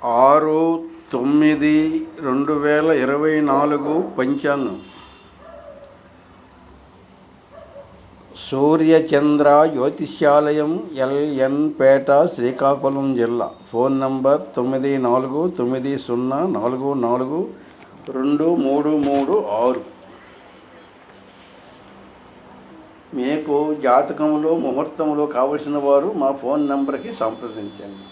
6/9/2024 పంచాంగం. సూర్యచంద్ర జ్యోతిష్యాలయం, ఎల్ఎన్ పేట, శ్రీకాకుళం జిల్లా. Phone number 9490442336. మీకు జాతకంలో ముహూర్తంలో కావలసిన వారు మా ఫోన్ నంబర్కి సంప్రదించండి.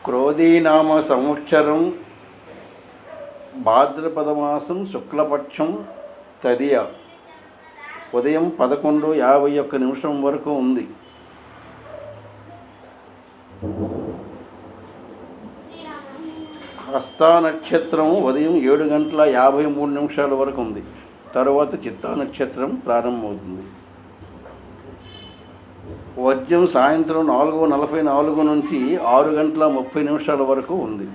క్రోధీనామ సంవత్సరం, భాద్రపద మాసం, శుక్లపక్షం, తదియ, ఉదయం 11:51 వరకు ఉంది. హస్తా నక్షత్రం ఉదయం 7:53 వరకు ఉంది. తరువాత చిత్తా నక్షత్రం ప్రారంభమవుతుంది. వర్జం సాయంత్రం 4:44 నుంచి 6:30 వరకు ఉంది.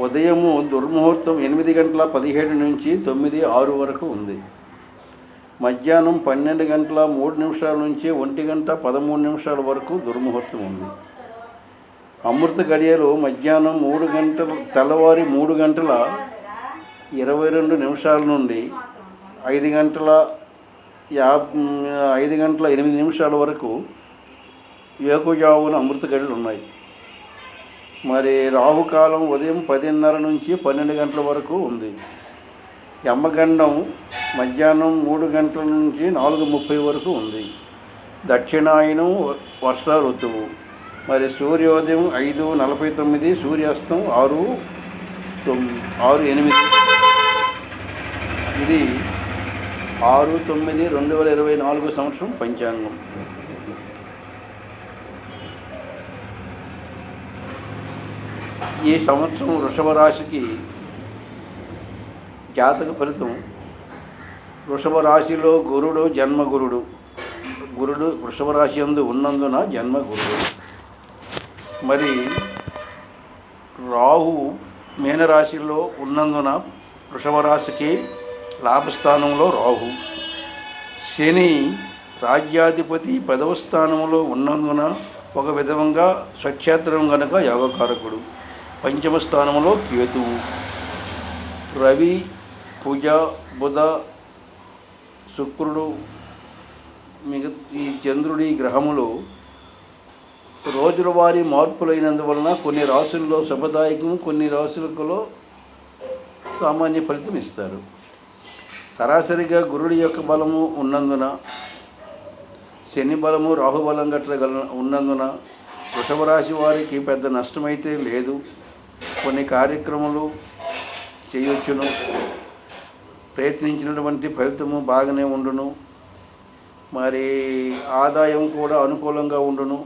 ఉదయము దుర్ముహూర్తం 8:17 నుంచి 9:06 వరకు ఉంది. మధ్యాహ్నం 12:03 నుంచి 1:13 వరకు దుర్ముహూర్తం ఉంది. అమృత గడియలు మధ్యాహ్నం 3 గంటల తెల్లవారి 3:22 నుండి 5:08 వరకు ఏకుజావున అమృత గడియలు ఉన్నాయి. మరి రాహుకాలం ఉదయం 10:30 నుంచి 12 గంటల వరకు ఉంది. యమగండం మధ్యాహ్నం 3 గంటల నుంచి 4:30 వరకు ఉంది. దక్షిణాయనం వర్ష ఋతువు. మరి సూర్యోదయం 5:49, సూర్యాస్తం 6:08. ఇది 6/9/2024 సంవత్సరం పంచాంగం. ఈ సంవత్సరం వృషభ రాశికి జాతక ఫలితం. వృషభ రాశిలో గురుడు జన్మగురుడు. గురుడు వృషభ రాశి యందు ఉన్నందున జన్మగురుడు. మరి రాహు మీనరాశిలో ఉన్నందున వృషభ రాశికి లాభస్థానంలో రాహు. శని రాజ్యాధిపతి 10వ స్థానంలో ఉన్నందున ఒక విధంగా స్వక్షేత్రం కనుక యోగకారకుడు. పంచమ స్థానంలో కేతువు. రవి, కుజ, బుధ, శుక్రుడు, ఈ చంద్రుడి గ్రహములు రోజుల వారి మార్పులైనందువలన కొన్ని రాశుల్లో శుభదాయకం, కొన్ని రాశులలో సామాన్య ఫలితం ఇస్తారు. సరాసరిగా గురుడి యొక్క బలము ఉన్నందున, శని బలము, రాహుబలం గట్ల ఉన్నందున వృషభ రాశి వారికి పెద్ద నష్టమైతే లేదు. కొన్ని కార్యక్రమాలు చేయొచ్చును. ప్రయత్నించినటువంటి ఫలితము బాగానే ఉండును. మరి ఆదాయం కూడా అనుకూలంగా ఉండును.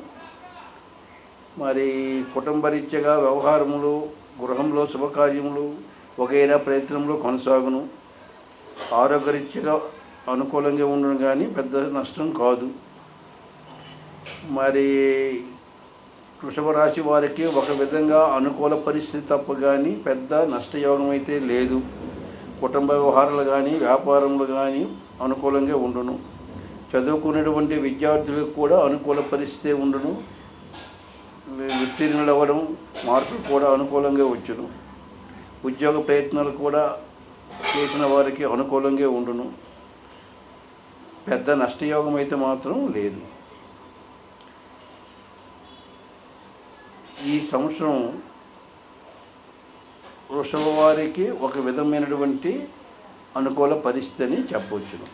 మరి కుటుంబరీత్యగా వ్యవహారములు, గృహంలో శుభకార్యములు వగైరా ప్రయత్నంలో కొనసాగును. ఆరోగ్యరీత్యగా అనుకూలంగా ఉండును, కానీ పెద్ద నష్టం కాదు. మరి వృషభ రాశి వారికి ఒక విధంగా అనుకూల పరిస్థితి తప్ప కానీ పెద్ద నష్టయోగం అయితే లేదు. కుటుంబ వ్యవహారాలు కానీ వ్యాపారములు కానీ అనుకూలంగా ఉండును. చదువుకునేటువంటి విద్యార్థులకు కూడా అనుకూల పరిస్థితి ఉండును. ఉత్తీర్ణులు అవ్వడం, మార్కులు కూడా అనుకూలంగా వచ్చును. ఉద్యోగ ప్రయత్నాలు కూడా చేసిన వారికి అనుకూలంగా ఉండును. పెద్ద నష్టయోగం అయితే మాత్రం లేదు. ఈ సంవత్సరం వృషభ వారికి ఒక విధమైనటువంటి అనుకూల పరిస్థితి అని చెప్పవచ్చును.